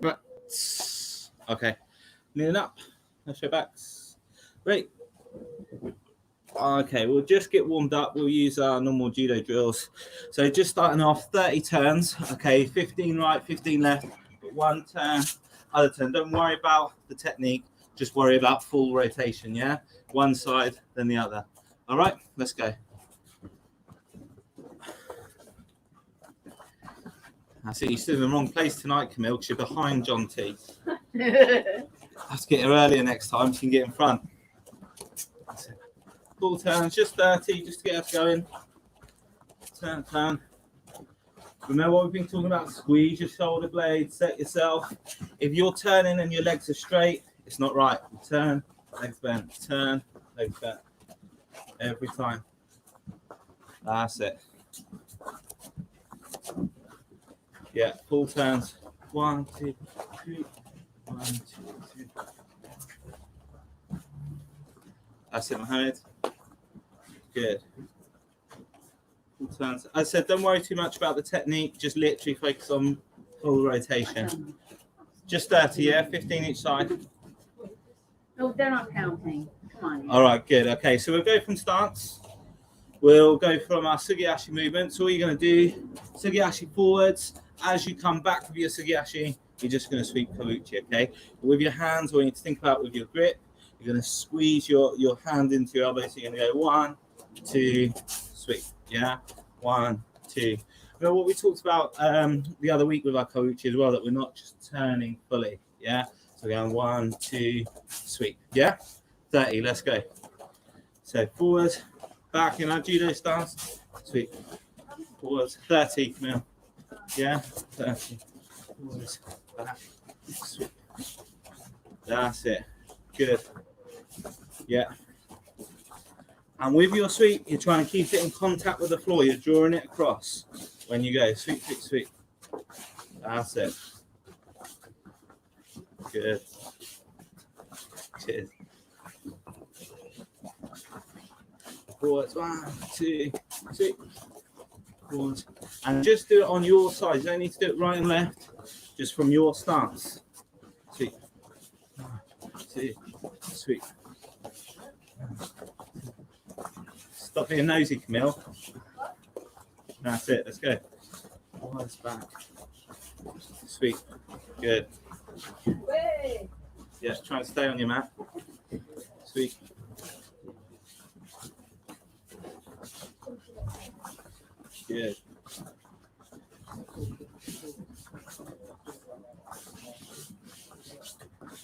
Right. Okay. Kneeling up. Let's go back. Great. Okay, we'll just get warmed up. We'll use our normal judo drills. So just starting off 30 turns. Okay, 15 right, 15 left. One turn, other turn. Don't worry about the technique. Just worry about full rotation, yeah? One side, then the other. All right, let's go. I see you stood in the wrong place tonight, Camille, because you're behind John T. Have to get here earlier next time so you can get in front. Full turns, just 30, just to get us going. Turn, turn. Remember what we've been talking about? Squeeze your shoulder blades, set yourself. If you're turning and your legs are straight, it's not right. Turn, legs bent, turn, legs bent. Every time. That's it. Yeah, full turns. 1, 2, 3. 1, 2, 3. That's it, Mohammed. Good. Full turns. I said, don't worry too much about the technique. Just literally focus on full rotation. Just 30, yeah? 15 each side. No, they're not counting. Come on. All right, good. Okay, so we'll go from stance. We'll go from our sugiashi movement. So what you're going to do, sugiashi forwards. As you come back with your sugiashi, you're just going to sweep kabuchi, okay? With your hands, what you need to think about with your grip, you're going to squeeze your hand into your elbow. So you're going to go 1, 2, sweep. Yeah, 1, 2. Remember what we talked about the other week with our kabuchi as well, that we're not just turning fully. Yeah, so we're going 1, 2, sweep. Yeah, 30. Let's go. So forward, back in our judo stance. Sweep. Forwards. 30. Come on. Yeah, 30. Forwards, back, sweep. That's it. Good. Yeah. And with your sweep, you're trying to keep it in contact with the floor. You're drawing it across when you go. Sweep, sweep, sweep. That's it. Good. Cheers. Forwards. 1, 2, sweep. Forwards. And just do it on your side. You don't need to do it right and left. Just from your stance. Sweep. 1, 2, sweep. Stop being nosy, Camille. That's it. Let's go. Forwards, back. Sweep. Good. Yes, try and stay on your mat. Sweep. Good.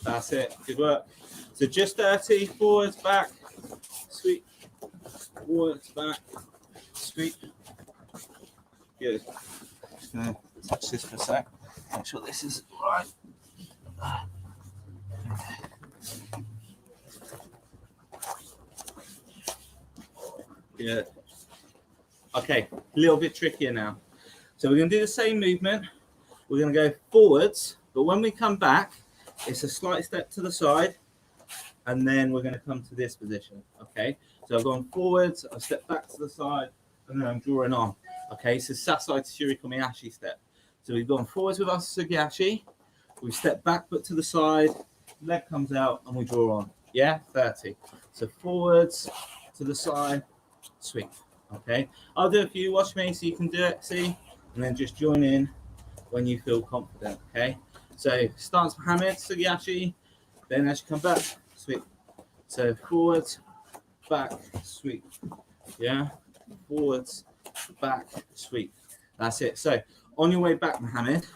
That's it. Good work. So just 30. Forwards, back. Sweep. Forwards, back. Sweep. Good. Just going to touch this for a sec. Make sure this is right. Good. Okay, a little bit trickier now. So we're going to do the same movement. We're going to go forwards, but when we come back, it's a slight step to the side, and then we're going to come to this position. Okay, so I've gone forwards, I've stepped back to the side, and then I'm drawing on. Okay, so Sasai to Shurikomiyashi step. So we've gone forwards with our sugiashi, we step back but to the side, leg comes out, and we draw on. Yeah, 30. So forwards to the side, sweep. Okay, I'll do it for you. Watch me so you can do it. See, and then just join in when you feel confident. Okay, so stance Mohammed, sugiashi. Then as you come back, sweep. So forwards, back, sweep. Yeah, forwards, back, sweep. That's it. So on your way back, Mohammed,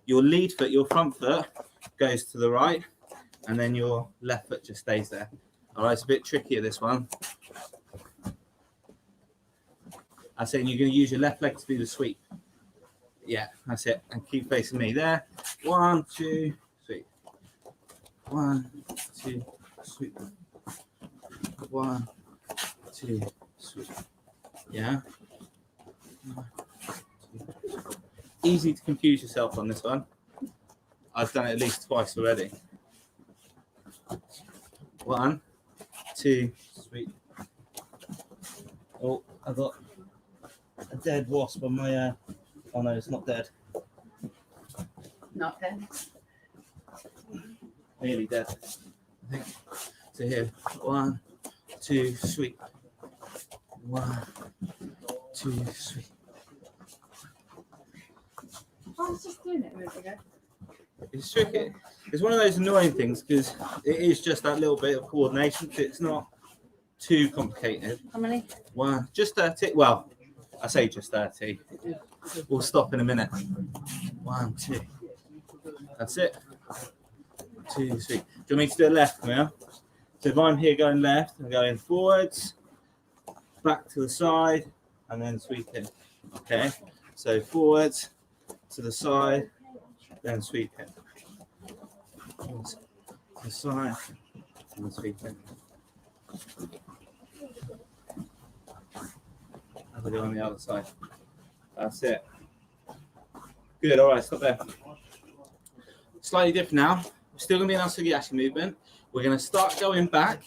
your lead foot, your front foot goes to the right, and then your left foot just stays there. All right, it's a bit trickier this one. I'm saying you're going to use your left leg to do the sweep. Yeah, that's it. And keep facing me there. 1, 2, sweep. 1, 2, sweep. 1, 2, sweep. Yeah. 1, 2. Easy to confuse yourself on this one. I've done it at least twice already. 1, 2, sweep. Oh, I got a dead wasp on my oh no, it's not dead. Not dead. Nearly dead. I think. So here, 1, 2, sweep. 1, 2, sweep. I was just doing it a minute ago. It's tricky. It's one of those annoying things because it is just that little bit of coordination. It's not too complicated. How many? 1, just 30. Well, I say just 30. We'll stop in a minute. 1, 2. That's it. 2, 3. Do you want me to do it left now? So if I'm here going left, I'm going forwards, back to the side, and then sweeping. Okay. So forwards to the side, then sweeping. Forwards to the side, and sweeping. Have a go on the other side. That's it. Good. All right. Stop there. Slightly different now. We're still going to be in our Sugiyashi movement. We're going to start going back.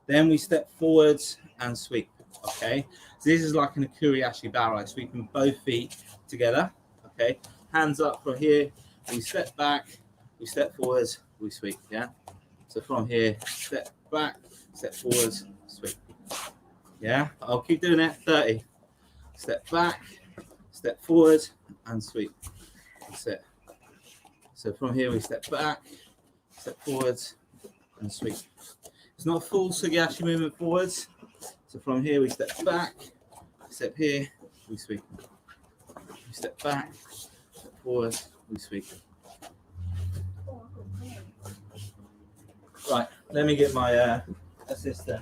Then we step forwards and sweep. Okay. So this is like an Akuriyashi Barai, sweeping both feet together. Okay. Hands up from here. We step back. We step forwards. We sweep. Yeah. So from here, step back, step forwards, sweep. Yeah. I'll keep doing it. 30. Step back, step forward, and sweep. That's it. So from here we step back, step forwards, and sweep. It's not a full Sugiyashi movement forwards. So from here we step back, step here, we sweep. We step back, step forward, we sweep. Right, let me get my assistant.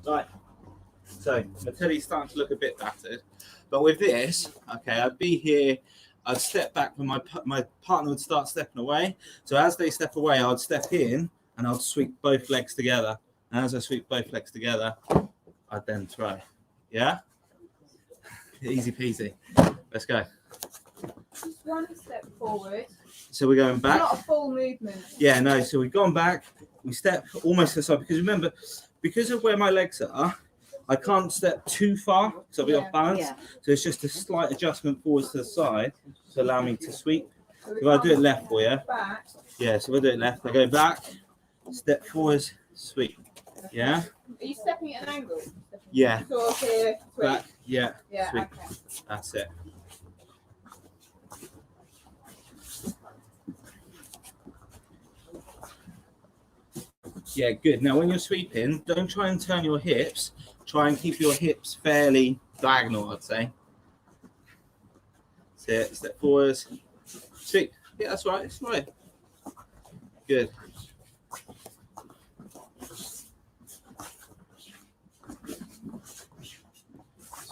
Right. So my telly's starting to look a bit battered, but with this, okay, I'd be here. I'd step back, when my partner would start stepping away. So as they step away, I'd step in and I'd sweep both legs together. And as I sweep both legs together, I'd then throw. Yeah, easy peasy. Let's go. Just one step forward. So we're going back. Not a full movement. Yeah, no. So we've gone back. We step almost to the side because remember, because of where my legs are, I can't step too far because I'll be off balance. Yeah. So it's just a slight adjustment forwards to the side to allow me to sweep. So if I do it left for you, Back. yeah. So if I do it left, I go back, step forwards, sweep. Yeah. Are you stepping at an angle? Yeah. Sort of here. Sweep. Back. Yeah. Yeah. Sweep. Okay. That's it. Yeah, good. Now, when you're sweeping, don't try and turn your hips. Try and keep your hips fairly diagonal, I'd say. That's it. Step forwards. Sweep. Yeah, that's right. It's right. Good.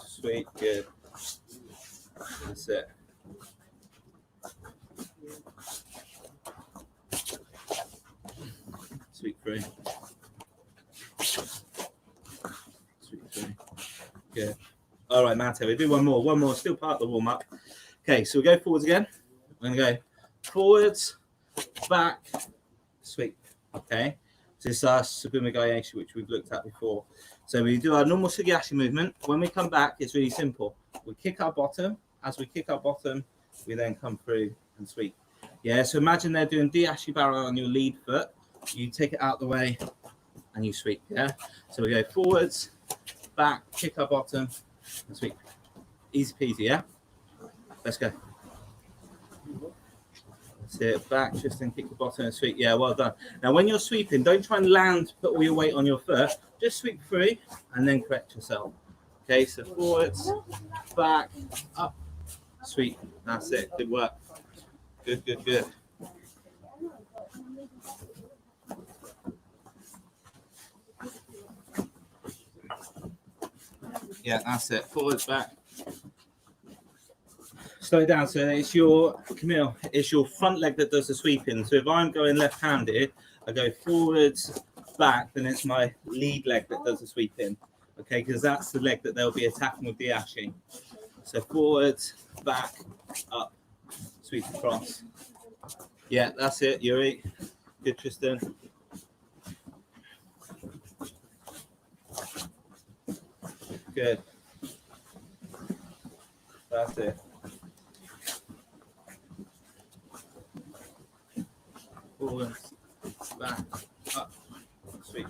Sweet. Good. That's it. Sweep through. Sweep through. Good. All right, Matt, we do one more. One more, still part of the warm up. Okay, so we go forwards again. We're going to go forwards, back, sweep. Okay, so this is our Subuma Gaeshi, which we've looked at before. So we do our normal Sugiyashi movement. When we come back, it's really simple. We kick our bottom. As we kick our bottom, we then come through and sweep. Yeah, so imagine they're doing Diashi Barai on your lead foot. You take it out the way and you sweep, yeah? So we go forwards, back, kick our bottom, and sweep. Easy peasy, yeah? Let's go. That's it, back, just then kick the bottom and sweep. Yeah, well done. Now, when you're sweeping, don't try and land, put all your weight on your foot. Just sweep through and then correct yourself. Okay, so forwards, back, up, sweep. That's it, good work. Good, good, good. Yeah, that's it. Forwards, back. Slow it down. So it's your, Camille, it's your front leg that does the sweeping. So if I'm going left-handed, I go forwards, back, then it's my lead leg that does the sweeping. Okay, because that's the leg that they'll be attacking with the Diashi. So forwards, back, up, sweep across. Yeah, that's it, Yuri. Good, Tristan. Good. That's it. forwards, back, up, sweep.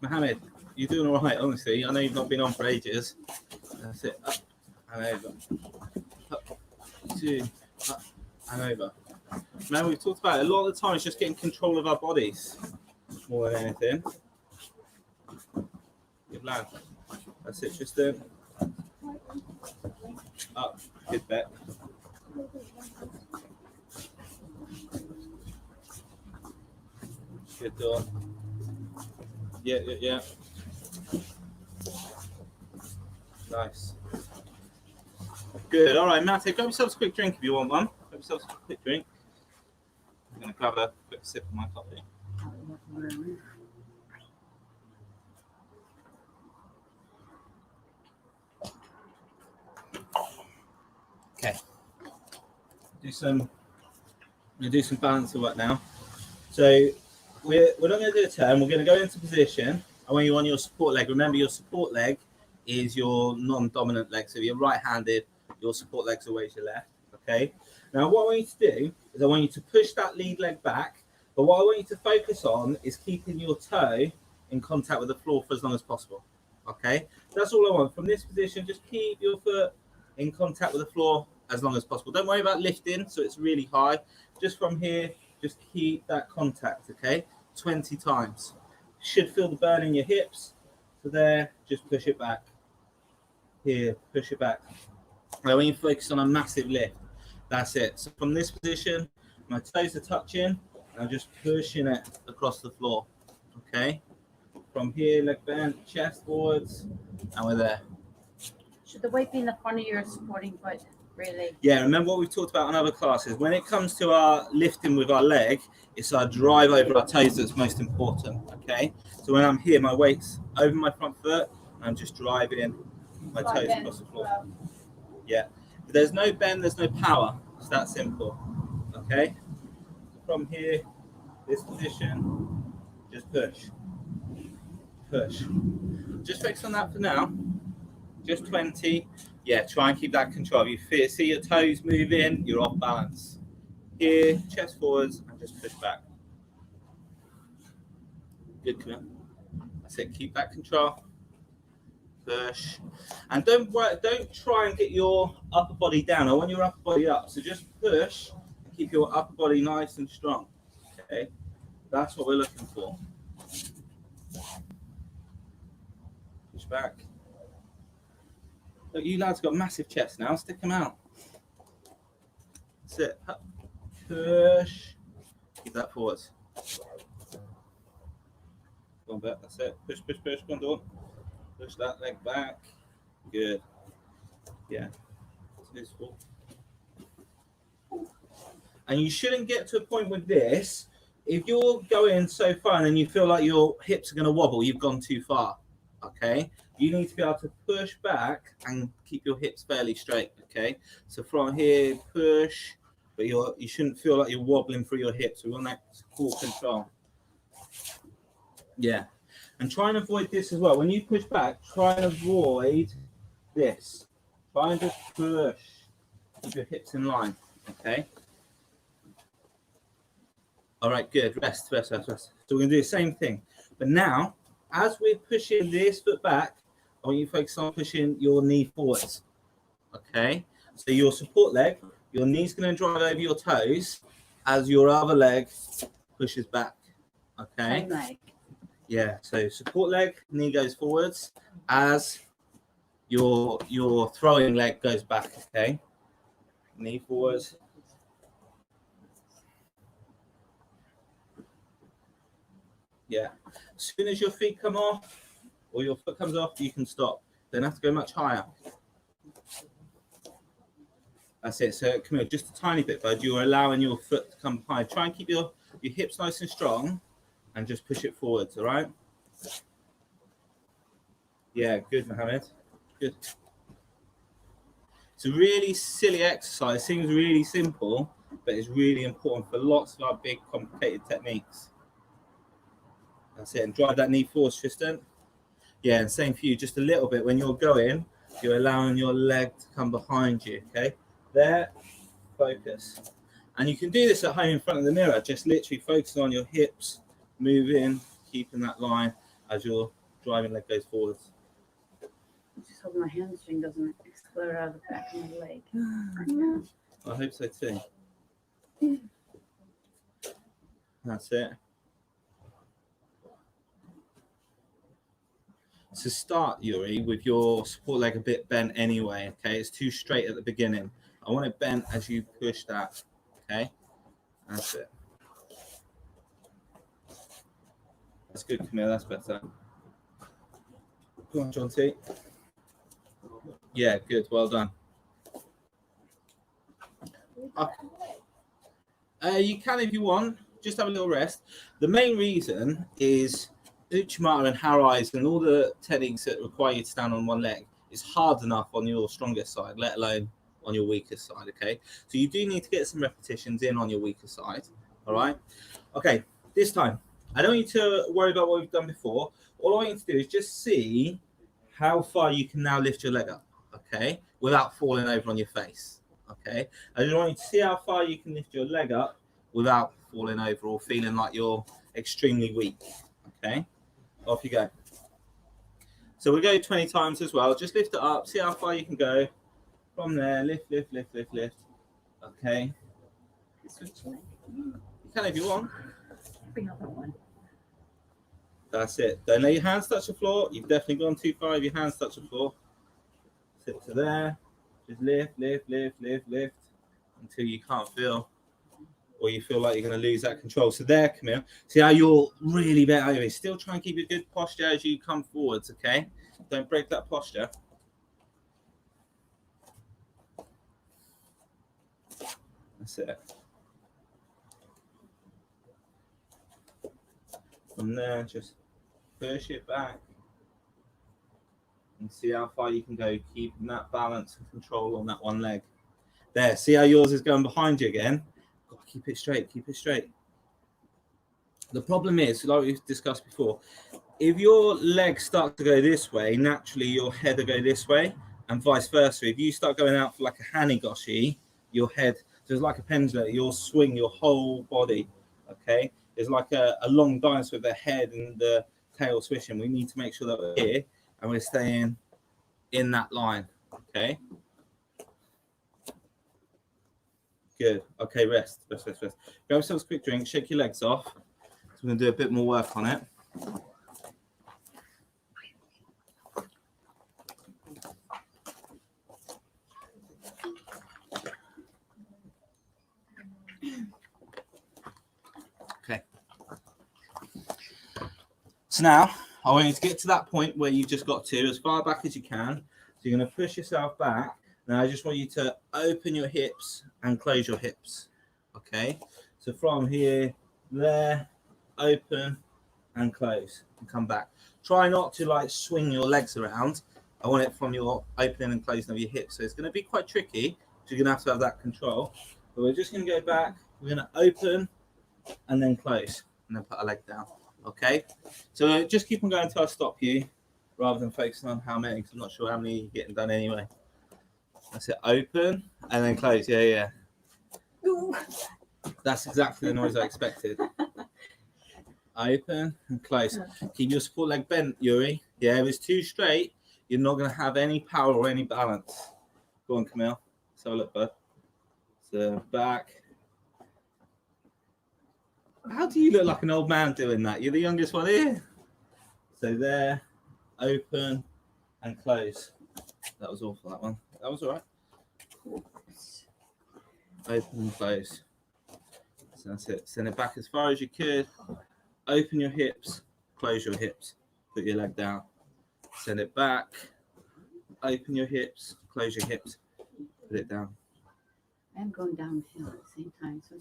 Mohammed, you're doing all right, honestly. I know you've not been on for ages. That's it. Up and over. Up, 2, up and over. Now we've talked about it. A lot of the time it's just getting control of our bodies more than anything. Good lad. That's it, Tristan. Up. Good bet. Good door. Yeah. Nice. Good. All right, Matt, grab yourself a quick drink if you want one. Grab yourself a quick drink. I'm going to grab a quick sip of my coffee. Okay. Do some balance of work now. So we're not going to do a turn. We're going to go into position. And when you're on your support leg, remember your support leg is your non-dominant leg. So if you're right-handed, your support leg's always your left. Okay. Now what I want you to do is I want you to push that lead leg back. But what I want you to focus on is keeping your toe in contact with the floor for as long as possible. Okay. That's all I want. From this position, just keep your foot in contact with the floor as long as possible. Don't worry about lifting so it's really high. Just from here, just keep that contact, okay? 20 times. Should feel the burn in your hips. So there, just push it back. Here, push it back. Now when you focus on a massive lift, that's it. So from this position, my toes are touching, I'm just pushing it across the floor, okay? From here, leg bent, chest forwards, and we're there. Should the weight be in the front of your supporting foot, really? Yeah, remember what we've talked about in other classes. When it comes to our lifting with our leg, it's our drive over our toes that's most important, okay? So when I'm here, my weight's over my front foot, I'm just driving my toes across the floor. Yeah. If there's no bend, there's no power. It's that simple, okay? From here, this position, just push. Push. Just focus on that for now. Just 20. Yeah, try and keep that control. If you see your toes moving, you're off balance. Here, chest forwards, and just push back. Good, Camille. That's it. Keep that control. Push. And don't try and get your upper body down. I want your upper body up. So just push and keep your upper body nice and strong. Okay? That's what we're looking for. Push back. Look, you lads got massive chests now. Stick them out. That's it. Push. Keep that forwards. Go on, back. That's it. Push, push, push. Go on, Dawn. Push that leg back. Good. Yeah. It's useful. And you shouldn't get to a point with this. If you're going so far and then you feel like your hips are going to wobble, you've gone too far. Okay? You need to be able to push back and keep your hips fairly straight. Okay? So from here, push, but you shouldn't feel like you're wobbling through your hips. We want that core control. Yeah. And try and avoid this as well. When you push back, try and avoid this. Try and just push. Keep your hips in line. Okay? All right, good. Rest. So we're going to do the same thing. But now, as we're pushing this foot back, I want you to focus on pushing your knee forwards. Okay? So your support leg, your knee's going to drive over your toes as your other leg pushes back. Okay? Same leg. Yeah, so support leg, knee goes forwards as your throwing leg goes back, okay? Knee forwards. Yeah. As soon as your feet come off or your foot comes off, you can stop. Don't have to go much higher. That's it. So come here, just a tiny bit, bud. You're allowing your foot to come high. Try and keep your hips nice and strong. And just push it forwards, all right? Yeah, good, Mohammed. Good. It's a really silly exercise. Seems really simple, but it's really important for lots of our big, complicated techniques. That's it. And drive that knee forward, Tristan. Yeah, and same for you. Just a little bit. When you're going, you're allowing your leg to come behind you, okay? There, focus. And you can do this at home in front of the mirror, just literally focusing on your hips, moving, keeping that line as your driving leg goes forwards. Just hope my hamstring doesn't explode out of the back of my leg. I hope so too. That's it. To start, Yuri, with your support leg a bit bent anyway, okay? It's too straight at the beginning. I want it bent as you push that, okay? That's it. That's good, Camille, that's better. Go on, John T. Yeah, good, well done. You can if you want, just have a little rest. The main reason is Uchimata and Harais and all the techniques that require you to stand on one leg is hard enough on your strongest side, let alone on your weakest side, okay? So you do need to get some repetitions in on your weaker side, all right? Okay, this time, I don't want you to worry about what we've done before. All I want you to do is just see how far you can now lift your leg up, okay? Without falling over on your face, okay? I just want you to see how far you can lift your leg up without falling over or feeling like you're extremely weak, okay? Off you go. So we'll go 20 times as well. Just lift it up, see how far you can go. From there, lift, lift, lift, lift, lift. Okay. You can if you want. Bring up that one. That's it. Don't let your hands touch the floor. You've definitely gone too far if your hands touch the floor. Sit to there. Just lift, lift, lift, lift, lift until you can't feel or you feel like you're going to lose that control. So there, Camille. See how you're really bent over. Still try and keep a good posture as you come forwards, okay? Don't break that posture. That's it. From there, just push it back and see how far you can go, keeping that balance and control on that one leg. There, see how yours is going behind you again? Got to keep it straight, keep it straight. The problem is, like we've discussed before, if your legs start to go this way, naturally your head will go this way, and vice versa. If you start going out for like a hanigoshi, your head, so it's like a pendulum, you'll swing your whole body, okay? It's like a long dance with the head and the tail swishing. We need to make sure that we're here and we're staying in that line, okay? Good. Okay, rest. Grab yourselves a quick drink, shake your legs off. So we're going to do a bit more work on it. Okay. So now, I want you to get to that point where you just got to, as far back as you can. So you're going to push yourself back. Now I just want you to open your hips and close your hips, okay? So from here, there, open and close and come back. Try not to like swing your legs around. I want it from your opening and closing of your hips. So it's going to be quite tricky. So you're going to have that control. But we're just going to go back. We're going to open and then close and then put our leg down, okay? So just keep on going until I stop you rather than focusing on how many, because I'm not sure how many you're getting done anyway. That's it. Open and then close. Yeah, yeah. Ooh. That's exactly the noise I expected. Open and close. Keep your support leg bent, Yuri. Yeah, if it's too straight, you're not going to have any power or any balance. Go on, Camille. Let's have a look, bud. So back. How do you look like an old man doing that? You're the youngest one here. So there, open and close. That was awful, that one. That was all right. Open and close. So that's it. Send it back as far as you could. Open your hips. Close your hips. Put your leg down. Send it back. Open your hips. Close your hips. Put it down. I'm going downhill at the same time, so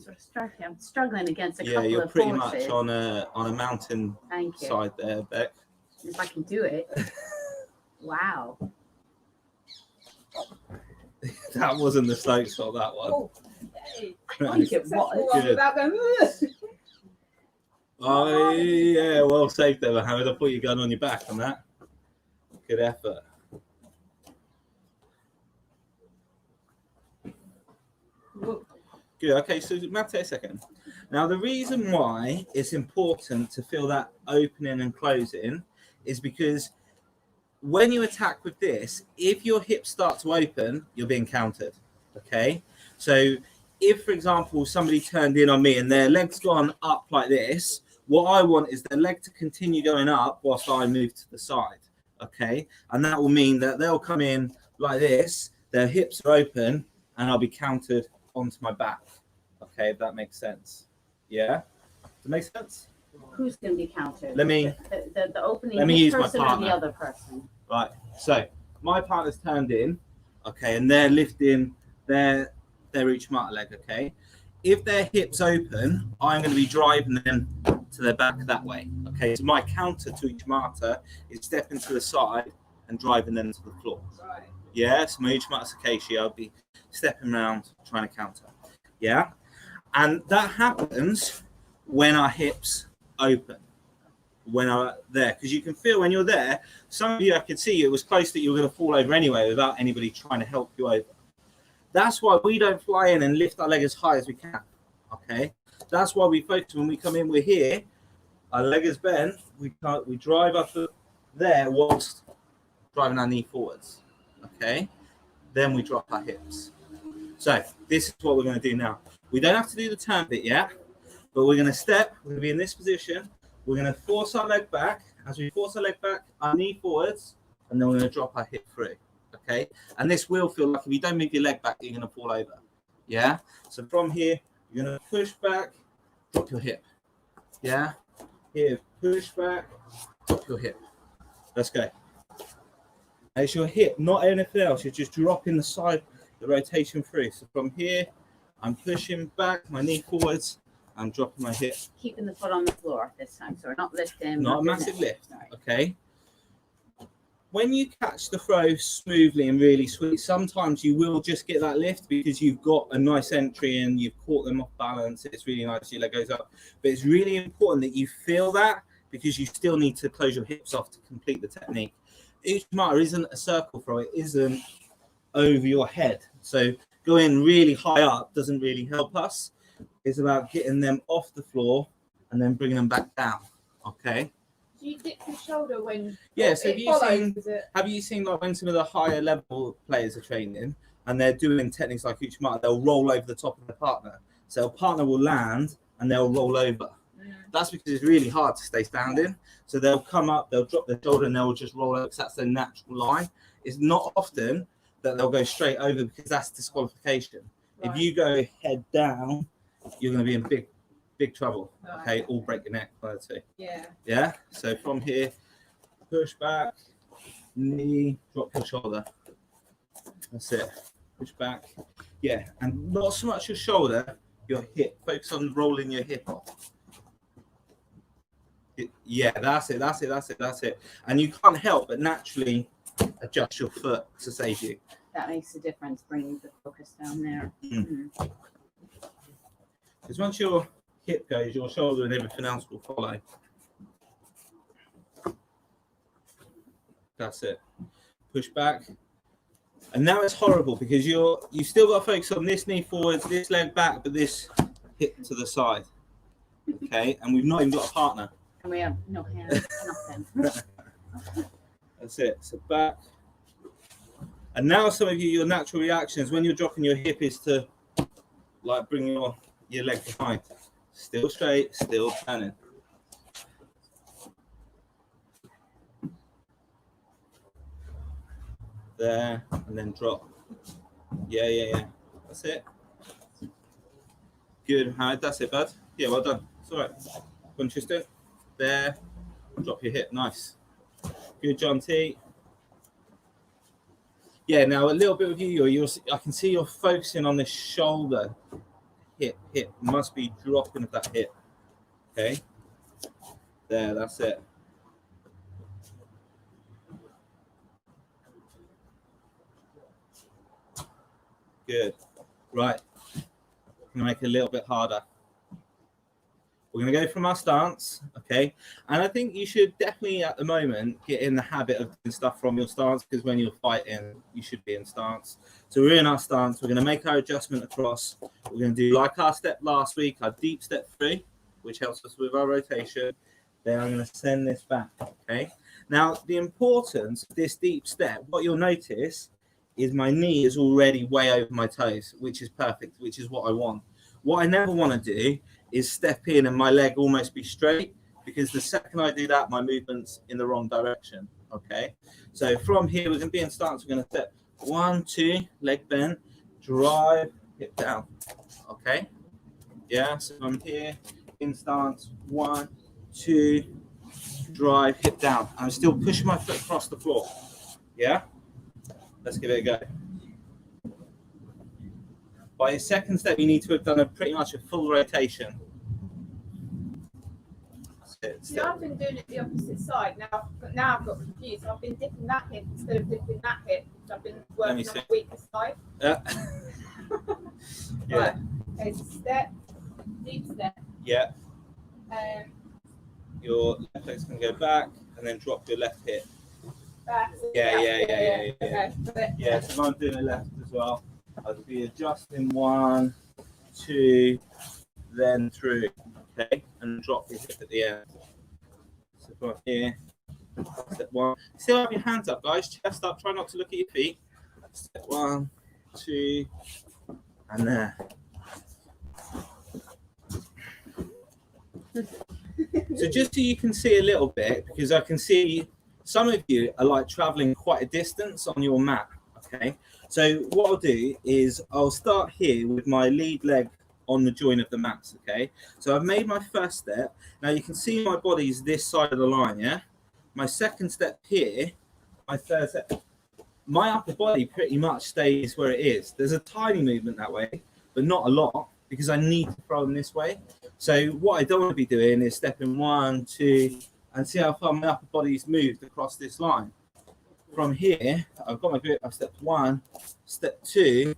I'm struggling against a couple of Yeah, you're pretty forces. much on a mountain side there, Beck. If I can do it. Wow. That wasn't the slope shot, that one. Oh, hey. I think it was without going. Oh, yeah, well saved there, Mohammed. I put your gun on your back on that. Good effort. Good. Okay, so Matt, take a second. Now, the reason why it's important to feel that opening and closing is because when you attack with this, if your hips start to open, you're being countered. Okay, so if, for example, somebody turned in on me and their leg's gone up like this, what I want is their leg to continue going up whilst I move to the side. Okay, and that will mean that they'll come in like this, their hips are open, and I'll be countered onto my back. Okay, if that makes sense. Yeah, does it make sense? Who's going to be counted? Let me the opening let me use my person or partner. the other person? Right. So my partner's turned in, okay, and they're lifting their Uchimata leg. Okay, if their hips open, I'm going to be driving them to their back that way. Okay, so my counter to Uchimata is stepping to the side and driving them to the floor. Right. Yeah, so my Uchimata Sakeshi, I'll be stepping around trying to counter. Yeah, and that happens when our hips open, when I'm there, because you can feel when you're there. Some of you, I could see it was close that you were going to fall over anyway without anybody trying to help you over. That's why we don't fly in and lift our leg as high as we can. Okay, that's why we focus when we come in. We're here, our leg is bent. We drive up there whilst driving our knee forwards. Okay, then we drop our hips. So this is what we're going to do now. We don't have to do the turn bit yet, but we're going to step. We're going to be in this position. We're going to force our leg back. As we force our leg back, our knee forwards, and then we're going to drop our hip through. Okay? And this will feel like if you don't move your leg back, you're going to fall over. Yeah? So from here, you're going to push back, drop your hip. Yeah? Here, push back, drop your hip. Let's go. It's your hip, not anything else. You're just dropping the side, the rotation through. So from here, I'm pushing back, my knee forwards, I'm dropping my hip. Keeping the foot on the floor this time, so we're not lifting. Not a massive lift, Right. okay? When you catch the throw smoothly and really sweet, sometimes you will just get that lift because you've got a nice entry and you've caught them off balance. It's really nice, your leg goes up. But it's really important that you feel that because you still need to close your hips off to complete the technique. Uchimata isn't a circle throw, it isn't over your head. So going really high up doesn't really help us. It's about getting them off the floor and then bringing them back down. Okay. Do you dip your shoulder when? Yeah. So have you seen like when some of the higher level players are training and they're doing techniques like Uchimata, they'll roll over the top of their partner. So a partner will land and they'll roll over. That's because it's really hard to stay standing. So they'll come up, they'll drop their shoulder and they'll just roll over because that's their natural line. It's not often that they'll go straight over because that's disqualification. Right. If you go head down, you're going to be in big trouble. Okay, all break your neck. Yeah. Yeah. So from here, push back, knee, drop your shoulder. That's it. Push back. Yeah, and not so much your shoulder, your hip. Focus on rolling your hip off. Yeah, that's it. And you can't help but naturally adjust your foot to save you. That makes a difference, bringing the focus down there. Because once your hip goes, your shoulder and everything else will follow. That's it. Push back. And now it's horrible because you still got to focus on this knee forwards, this leg back, but this hip to the side. Okay, and we've not even got a partner. And we have no hands, nothing. That's it. So back. And now some of you, your natural reactions when you're dropping your hip is to like bring your leg behind. Still straight, still turning. There, and then drop. Yeah. That's it. Good. That's it, bud. Yeah, well done. It's all right. Consistent. There. Drop your hip. Nice. Good, John T. Yeah, now a little bit with you. I can see you're focusing on the shoulder. Hip. Must be dropping of that hip. Okay. There, that's it. Good. Right. I'm going to make it a little bit harder. We're going to go from our stance, okay? And I think you should definitely, at the moment, get in the habit of doing stuff from your stance, because when you're fighting, you should be in stance. So we're in our stance. We're going to make our adjustment across. We're going to do like our step last week, our deep step 3, which helps us with our rotation. Then I'm going to send this back, okay? Now, the importance of this deep step, what you'll notice is my knee is already way over my toes, which is perfect, which is what I want. What I never want to do is step in and my leg almost be straight, because the second I do that, my movement's in the wrong direction, okay? So from here, we're going to be in stance. We're going to step 1, 2, leg bent, drive, hip down, okay? Yeah, so I'm here, in stance, 1, 2, drive, hip down. I'm still pushing my foot across the floor, yeah? Let's give it a go. By your second step, you need to have done pretty much a full rotation. See, I've been doing it the opposite side. Now I've got confused. I've been dipping that hip instead of dipping that hip. I've been working on the weaker side. Yeah. Right. Okay, so step, deep step. Yeah. Your left leg's going to go back and then drop your left hip. Back. Yeah. Okay. Yeah, so I'm doing it left as well. I'll be adjusting 1, 2, then through, okay, and drop your hip at the end. So from here, step 1. Still have your hands up, guys. Chest up. Try not to look at your feet. Step 1, 2, and there. So just so you can see a little bit, because I can see some of you are like traveling quite a distance on your mat, okay? So what I'll do is I'll start here with my lead leg on the joint of the mats, okay? So I've made my first step. Now you can see my body's this side of the line, yeah? My second step here, my third step, my upper body pretty much stays where it is. There's a tiny movement that way, but not a lot, because I need to throw them this way. So what I don't want to be doing is stepping 1, 2, and see how far my upper body's moved across this line. From here, I've got my grip, I've stepped 1, step 2,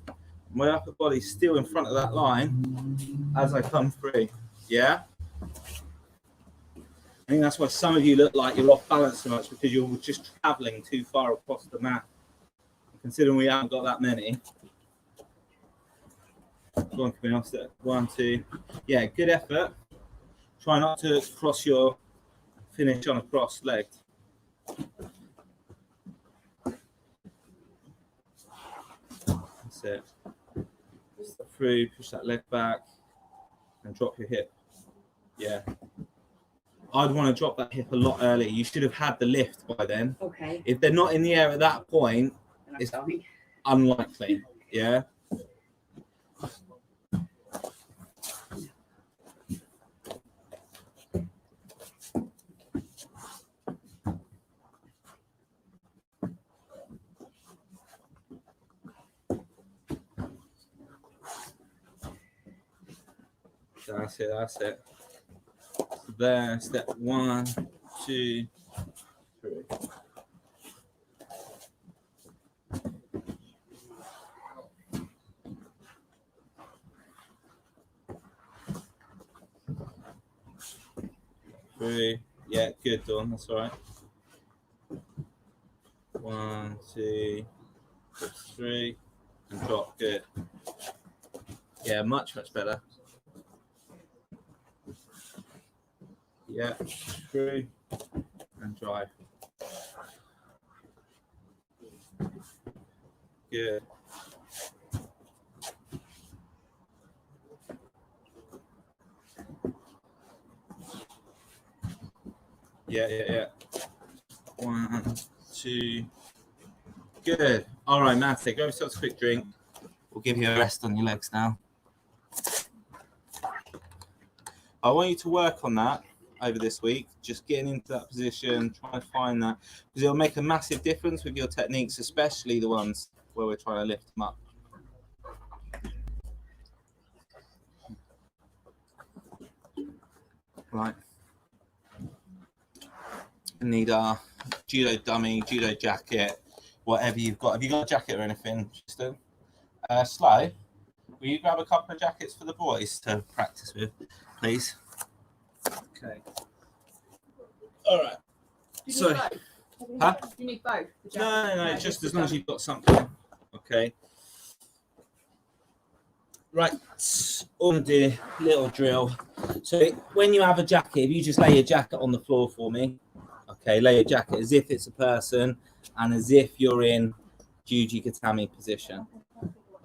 my upper body's still in front of that line as I come through, yeah? I think that's why some of you look like you're off balance so much, because you're just traveling too far across the mat. Considering we haven't got that many. Go on, coming off step 1, 2. Yeah, good effort. Try not to cross your finish on a crossed leg. That's it. Step through, push that leg back, and drop your hip. Yeah. I'd want to drop that hip a lot earlier. You should have had the lift by then. Okay. If they're not in the air at that point, it's unlikely. Yeah. That's it. So there, step 1, 2, 3. Three. Yeah, good, Dawn. That's all right. 1, 2, 3, and drop. Good. Yeah, much better. Yeah, through and drive. Good. Yeah. 1, 2. Good. All right, Matt, go yourself a quick drink. We'll give you a rest on your legs now. I want you to work on that over this week, just getting into that position, trying to find that, because it'll make a massive difference with your techniques, especially the ones where we're trying to lift them up. Right. We need our judo dummy, judo jacket, whatever you've got. Have you got a jacket or anything, Tristan? Sly, will you grab a couple of jackets for the boys to practice with, please? Okay. All right. Do you So- need both? Huh? Do you need both? The No, jacket? no, just as long as you've got something. Okay. Right. All I'm gonna do a little drill. So when you have a jacket, if you just lay your jacket on the floor for me. Okay, lay your jacket as if it's a person and as if you're in Juji Katami position.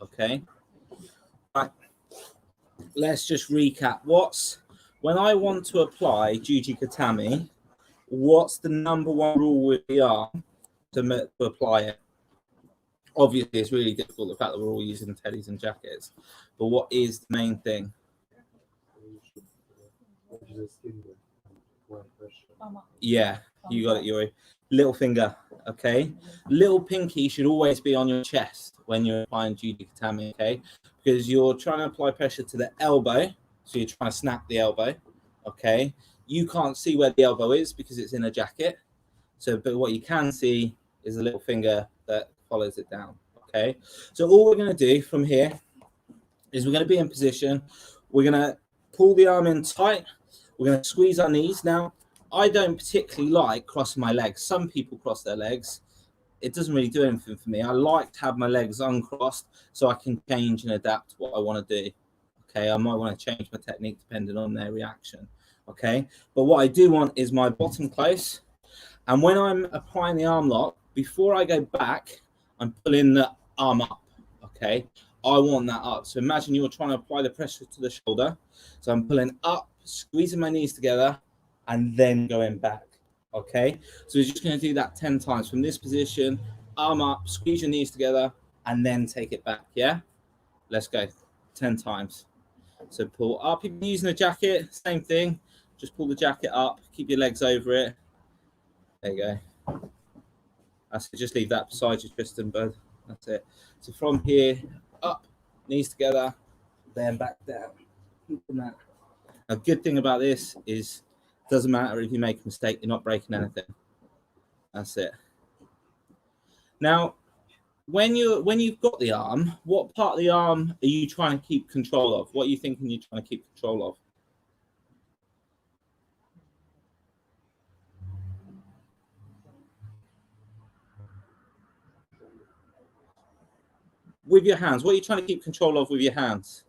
Okay. Right. Let's just recap. When I want to apply Juji Katami, what's the number one rule with the arm to apply it? Obviously, it's really difficult, the fact that we're all using teddies and jackets. But what is the main thing? Yeah, you got it, Yuri. Little finger, okay? Little pinky should always be on your chest when you're applying Judo Katami, okay? Because you're trying to apply pressure to the elbow, so you're trying to snap the elbow, okay? You can't see where the elbow is because it's in a jacket. So, but what you can see is a little finger that follows it down, okay? So all we're going to do from here is we're going to be in position. We're going to pull the arm in tight. We're going to squeeze our knees. Now, I don't particularly like crossing my legs. Some people cross their legs. It doesn't really do anything for me. I like to have my legs uncrossed so I can change and adapt what I want to do. Okay, I might want to change my technique depending on their reaction. Okay, but what I do want is my bottom close. And when I'm applying the arm lock, before I go back, I'm pulling the arm up. Okay, I want that up. So imagine you're trying to apply the pressure to the shoulder. So I'm pulling up, squeezing my knees together, and then going back. Okay, so we're just going to do that 10 times from this position. Arm up, squeeze your knees together, and then take it back. Yeah, let's go 10 times. So pull up. If you're using a jacket, same thing. Just pull the jacket up, keep your legs over it. There you go. That's it. Just leave that beside you, Tristan, bud. That's it. So from here, up, knees together, then back down. That. A good thing about this is it doesn't matter if you make a mistake, you're not breaking anything. That's it. Now, when you've got the arm, what part of the arm are you trying to keep control of? What are you thinking you're trying to keep control of? With your hands, what are you trying to keep control of with your hands?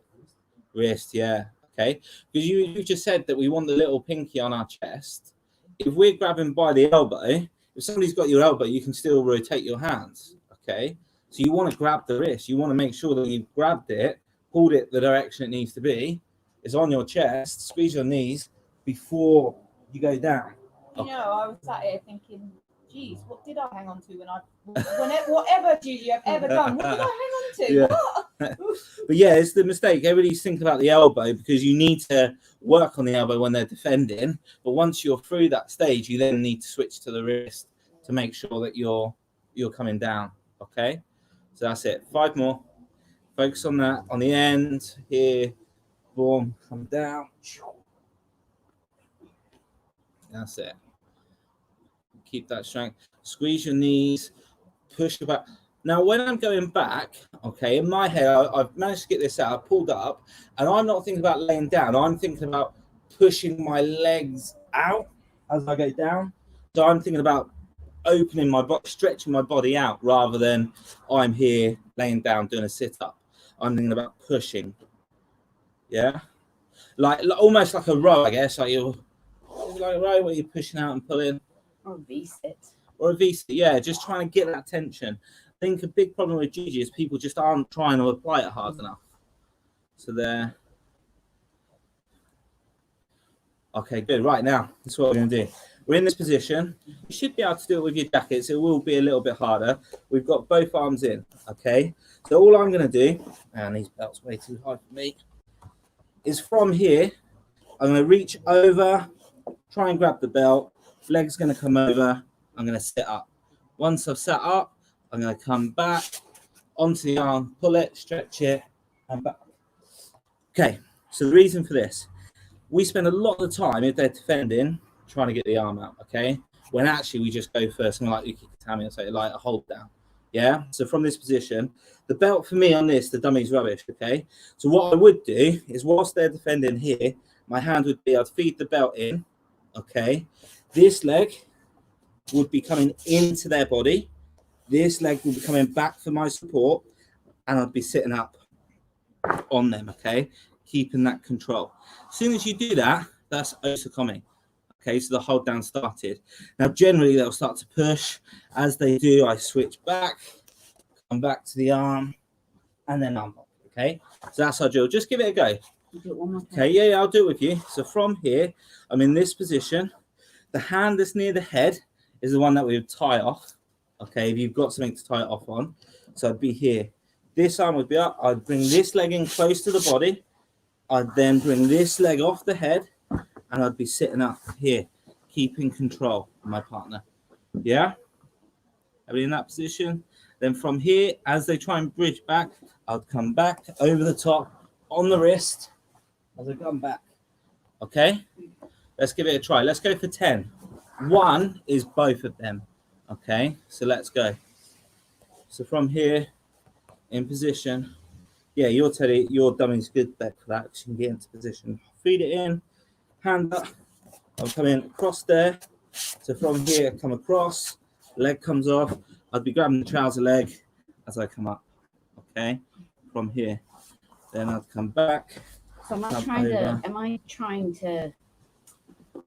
Wrist, yeah. Okay. Because you just said that we want the little pinky on our chest. If we're grabbing by the elbow, if somebody's got your elbow, you can still rotate your hands. Okay. So you want to grab the wrist. You want to make sure that you've grabbed it, pulled it the direction it needs to be. It's on your chest. Squeeze your knees before you go down. You know, I was sat here thinking, geez, what did I hang on to whatever Judy I've ever done, what did I hang on to? Yeah. What? But yeah, it's the mistake. Everybody's thinking about the elbow because you need to work on the elbow when they're defending. But once you're through that stage, you then need to switch to the wrist to make sure that you're coming down. Okay, so that's it. 5 more. Focus on that. On the end here, boom, come down. That's it. Keep that strength. Squeeze your knees. Push your back. Now, when I'm going back, okay, in my head, I've managed to get this out. I pulled up, and I'm not thinking about laying down. I'm thinking about pushing my legs out as I go down. So I'm thinking about opening my body, stretching my body out, rather than I'm here laying down doing a sit-up. I'm thinking about pushing. Yeah, like almost like a row, I guess. Like a row where you're pushing out and pulling. Or V-sit. Or a V-sit, yeah, just trying to get that tension. I think a big problem with Gigi is people just aren't trying to apply it hard enough. So there. Okay, good. Right, now, that's what we're going to do. We're in this position. You should be able to do it with your jackets. It will be a little bit harder. We've got both arms in, okay? So all I'm going to do, and these belts way too high for me, is from here, I'm going to reach over, try and grab the belt. Leg's going to come over. I'm going to sit up. Once I've sat up, I'm going to come back onto the arm, pull it, stretch it, and back. Okay, so the reason for this, we spend a lot of the time, if they're defending, trying to get the arm out, okay? When actually we just go for something like Uki Katami or something like a hold down, yeah? So from this position, the belt for me on this, the dummy's rubbish, okay? So what I would do is whilst they're defending here, my hand would be, I'd feed the belt in, okay? This leg would be coming into their body. This leg will be coming back for my support, and I'd be sitting up on them, okay? Keeping that control. As soon as you do that, that's osakomi. Okay, so the hold down started. Now, generally, they'll start to push. As they do, I switch back, come back to the arm, and then arm lock, okay? So that's our drill. Just give it a go. Do it one more time. Okay, yeah, I'll do it with you. So from here, I'm in this position. The hand that's near the head is the one that we would tie off, okay, if you've got something to tie it off on. So I'd be here. This arm would be up. I'd bring this leg in close to the body. I'd then bring this leg off the head, and I'd be sitting up here, keeping control of my partner. Yeah? Everybody in that position? Then from here, as they try and bridge back, I'd come back over the top on the wrist as I come back. Okay? Let's give it a try. Let's go for 10. 1 is both of them. Okay? So let's go. So from here, in position. Yeah, your Teddy, your dummy's good bet for that. You can get into position. Feed it in. Hand up. I'm coming across there. So from here, come across. Leg comes off. I'd be grabbing the trouser leg as I come up. Okay? From here. Then I'd come back. So am I trying to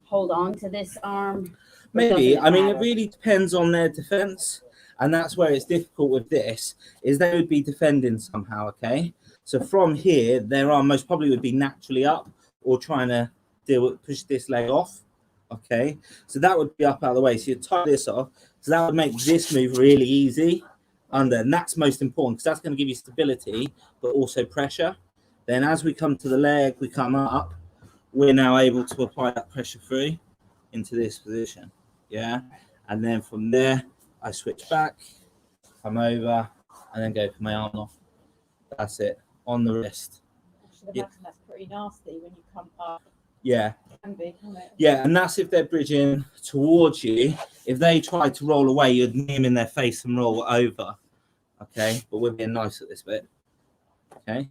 hold on to this arm? Maybe. I mean, it really depends on their defense. And that's where it's difficult with this, is they would be defending somehow, okay? So from here, their arm most probably would be naturally up or trying to push this leg off, okay? So that would be up out of the way. So you tie this off. So that would make this move really easy under. And that's most important because that's going to give you stability, but also pressure. Then as we come to the leg, we come up, we're now able to apply that pressure through into this position, yeah? And then from there, I switch back, come over, and then go for my arm off. That's it, on the wrist. I should imagine that's pretty nasty when you come up. Yeah. It can be, can't it? Yeah, and that's if they're bridging towards you. If they try to roll away, you'd knee them in their face and roll over. Okay, but we're being nice at this bit. Okay.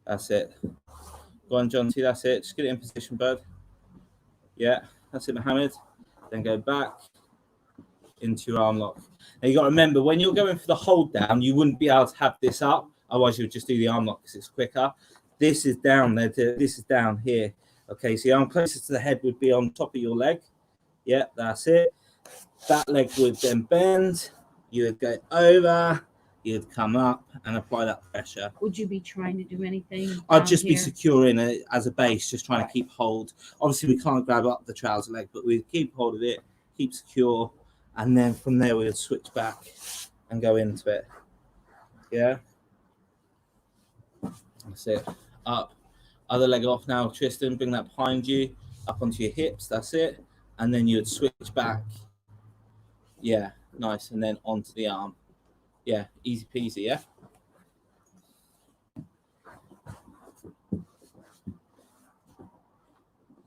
That's it. Go on, John T, that's it. Just get it in position, bud. Yeah, that's it, Mohammed. Then go back into your arm lock. Now you got to remember, when you're going for the hold down, you wouldn't be able to have this up. Otherwise, you would just do the arm lock because it's quicker. This is down there. This is down here. Okay, so your arm closest to the head would be on top of your leg. Yeah, that's it. That leg would then bend. You would go over. You'd come up and apply that pressure. Would you be trying to do anything? I'd just be securing it as a base, just trying to keep hold. Obviously, we can't grab up the trouser leg, but we'd keep hold of it, keep secure, and then from there we would switch back and go into it. Yeah. That's it. Up. Other leg off now, Tristan. Bring that behind you, up onto your hips. That's it. And then you would switch back. Yeah, nice. And then onto the arm. Yeah, easy peasy, yeah?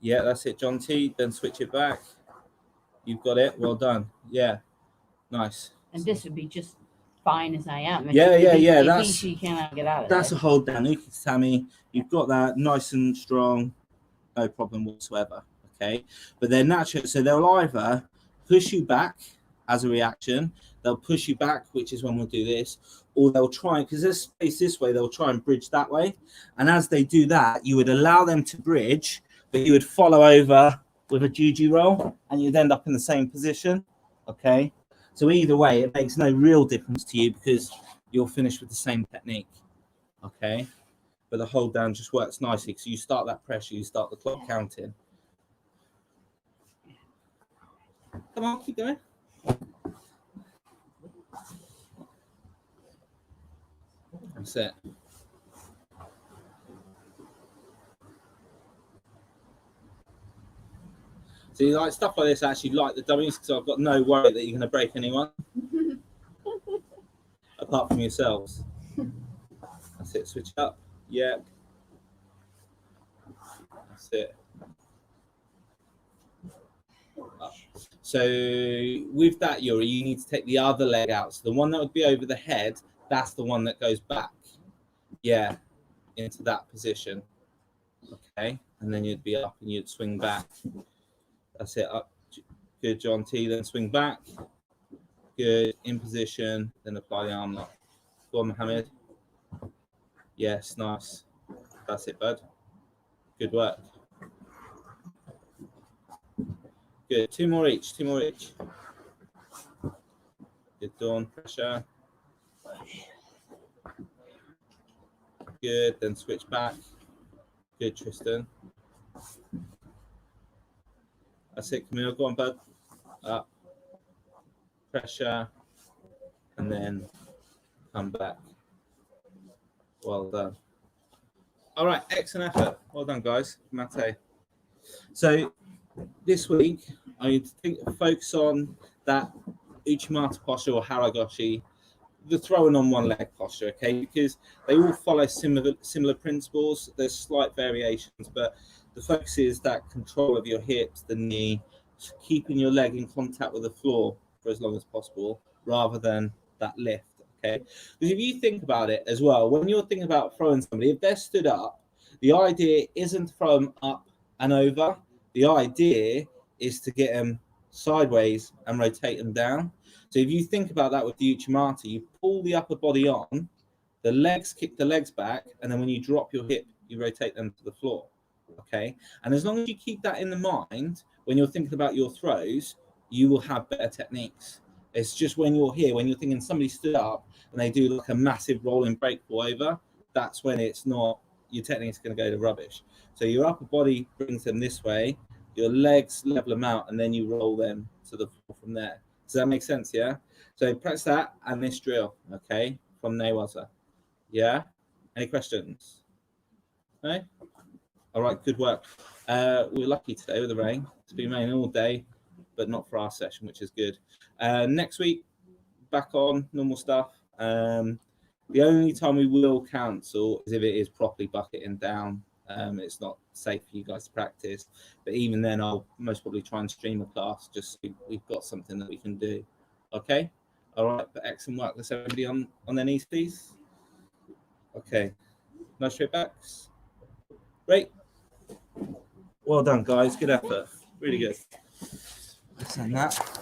Yeah, that's it, John T. Then switch it back. You've got it. Well done. Yeah, nice. And this would be just fine as I am. Yeah. That's you cannot get out of that's a hold down. Ukitami. You've got that nice and strong, no problem whatsoever. Okay, but they're natural, so they'll either push you back as a reaction. They'll push you back, which is when we'll do this, or they'll try, because there's space this way, they'll try and bridge that way. And as they do that, you would allow them to bridge, but you would follow over with a juju roll, and you'd end up in the same position. Okay, so either way, it makes no real difference to you because you'll finish with the same technique. Okay, but the hold down just works nicely because you start that pressure, you start the clock counting. Come on, keep going. That's it. See, like stuff like this, I actually like the dummies because I've got no worry that you're going to break anyone apart from yourselves. That's it. Switch up. Yeah. That's it. Up. So with that, Yuri, you need to take the other leg out. So the one that would be over the head, that's the one that goes back. Yeah, into that position. Okay, and then you'd be up and you'd swing back. That's it, up. Good, John T. Then swing back. Good, in position. Then apply the arm lock. Go on, Mohammed. Yes, nice. That's it, bud. Good work. Good. Two more each. Good, Dawn. Pressure. Good. Then switch back. Good, Tristan. That's it, Camille. Go on, bud. Up. Pressure. And then come back. Well done. All right, excellent effort. Well done, guys. Mate. So this week, I think focus on that Uchimata posture or Haragoshi, the throwing on one leg posture, okay? Because they all follow similar principles. There's slight variations, but the focus is that control of your hips, the knee, keeping your leg in contact with the floor for as long as possible, rather than that lift, okay? Because if you think about it as well, when you're thinking about throwing somebody, if they're stood up, the idea isn't to throw them up and over. The idea is to get them sideways and rotate them down. So if you think about that with the Uchimata, you pull the upper body on, the legs kick the legs back, and then when you drop your hip, you rotate them to the floor, okay? And as long as you keep that in the mind, when you're thinking about your throws, you will have better techniques. It's just when you're here, when you're thinking somebody stood up and they do like a massive rolling break pull over, that's when it's not, your technique's going to go to rubbish. So your upper body brings them this way, your legs level them out, and then you roll them to the floor from there. Does that make sense? Yeah. So practice that and this drill, okay, from Newata. Yeah. Any questions? No. All right. Good work. We're lucky today with the rain. It's been raining all day, but not for our session, which is good. Next week, back on normal stuff. The only time we will cancel is if it is properly bucketing down. It's not safe for you guys to practice, but even then I'll most probably try and stream a class just so we've got something that we can do. Okay. All right, but excellent work. Let's everybody on their knees, please. Okay, no straight backs. Great. Well done, guys. Good effort. Really good. Let's end that.